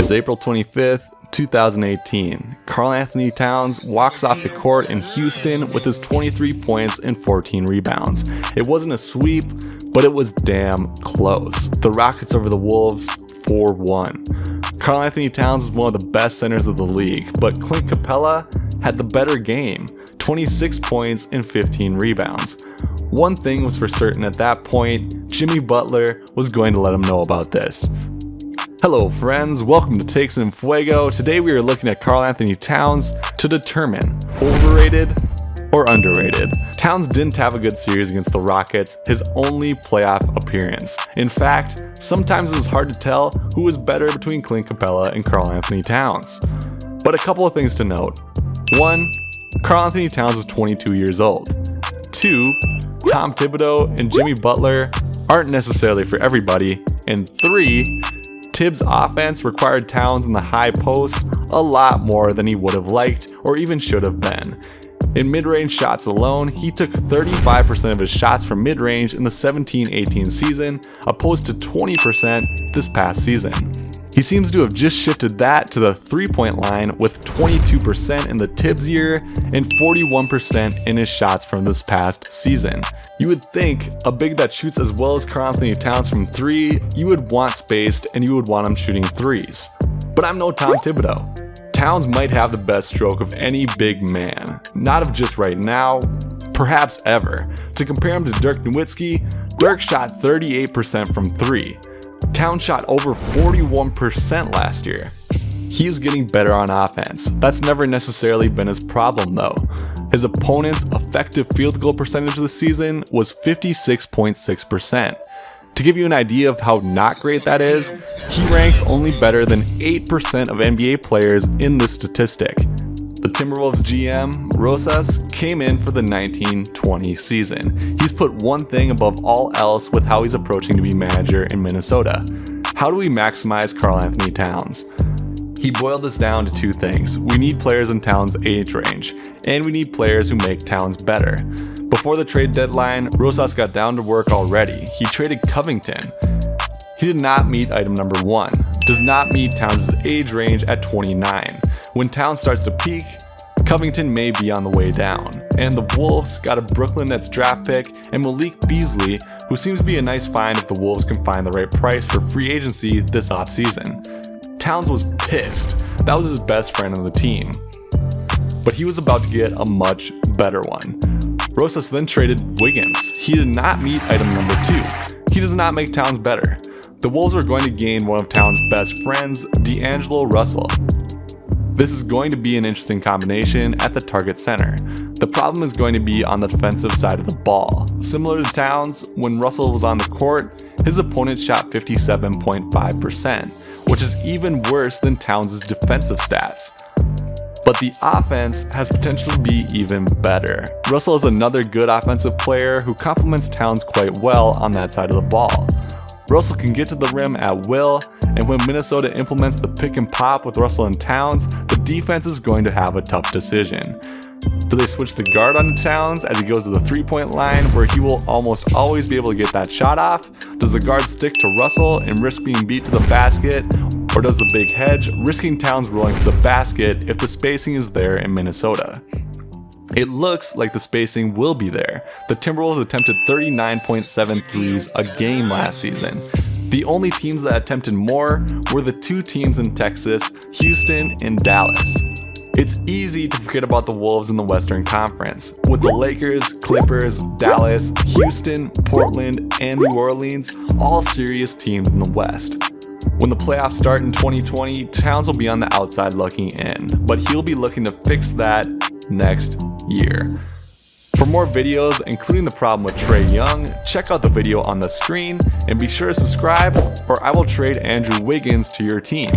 is April 25th, 2018. Karl-Anthony Towns walks off the court in Houston with his 23 points and 14 rebounds. It wasn't a sweep, but it was damn close. The Rockets over the Wolves 4-1. Karl-Anthony Towns is one of the best centers of the league, but Clint Capella had the better game, 26 points and 15 rebounds. One thing was for certain at that point, Jimmy Butler was going to let him know about this. Hello friends, welcome to Takes in Fuego. Today we are looking at Karl-Anthony Towns to determine overrated or underrated. Towns didn't have a good series against the Rockets, his only playoff appearance. In fact, sometimes it was hard to tell who was better between Clint Capella and Karl-Anthony Towns. But a couple of things to note. 1. Karl-Anthony Towns is 22 years old. 2. Tom Thibodeau and Jimmy Butler aren't necessarily for everybody. And 3. Tibbs' offense required Towns in the high post a lot more than he would have liked or even should have been. In mid-range shots alone, he took 35% of his shots from mid-range in the 17-18 season, opposed to 20% this past season. He seems to have just shifted that to the three-point line with 22% in the Tibbs year and 41% in his shots from this past season. You would think a big that shoots as well as Karl-Anthony Towns from three, you would want spaced and you would want him shooting threes. But I'm no Tom Thibodeau. Towns might have the best stroke of any big man, not of just right now, perhaps ever. To compare him to Dirk Nowitzki, Dirk shot 38% from three. Towns shot over 41% last year. He is getting better on offense. That's never necessarily been his problem though. His opponent's effective field goal percentage this season was 56.6%. To give you an idea of how not great that is, he ranks only better than 8% of NBA players in this statistic. The Timberwolves GM, Rosas, came in for the 19-20 season. He's put one thing above all else with how he's approaching to be manager in Minnesota. How do we maximize Karl-Anthony Towns? He boiled this down to two things. We need players in Towns' age range, and we need players who make Towns better. Before the trade deadline, Rosas got down to work already. He traded Covington. He did not meet item number 1, does not meet Towns' age range at 29. When Towns starts to peak, Covington may be on the way down. And the Wolves got a Brooklyn Nets draft pick and Malik Beasley, who seems to be a nice find if the Wolves can find the right price for free agency this offseason. Towns was pissed. That was his best friend on the team. But he was about to get a much better one. Rosas then traded Wiggins. He did not meet item number 2. He does not make Towns better. The Wolves are going to gain one of Towns' best friends, D'Angelo Russell. This is going to be an interesting combination at the target center. The problem is going to be on the defensive side of the ball. Similar to Towns, when Russell was on the court, his opponent shot 57.5%, which is even worse than Towns' defensive stats. But the offense has potential to be even better. Russell is another good offensive player who complements Towns quite well on that side of the ball. Russell can get to the rim at will, and when Minnesota implements the pick and pop with Russell and Towns, the defense is going to have a tough decision. Do they switch the guard on Towns as he goes to the three-point line where he will almost always be able to get that shot off? Does the guard stick to Russell and risk being beat to the basket? Or does the big hedge, risking Towns rolling to the basket if the spacing is there in Minnesota? It looks like the spacing will be there. The Timberwolves attempted 39.7 threes a game last season. The only teams that attempted more were the two teams in Texas, Houston and Dallas. It's easy to forget about the Wolves in the Western Conference, with the Lakers, Clippers, Dallas, Houston, Portland, and New Orleans all serious teams in the West. When the playoffs start in 2020, Towns will be on the outside looking in, but he'll be looking to fix that next year. For more videos, including the problem with Trae Young, check out the video on the screen and be sure to subscribe or I will trade Andrew Wiggins to your team.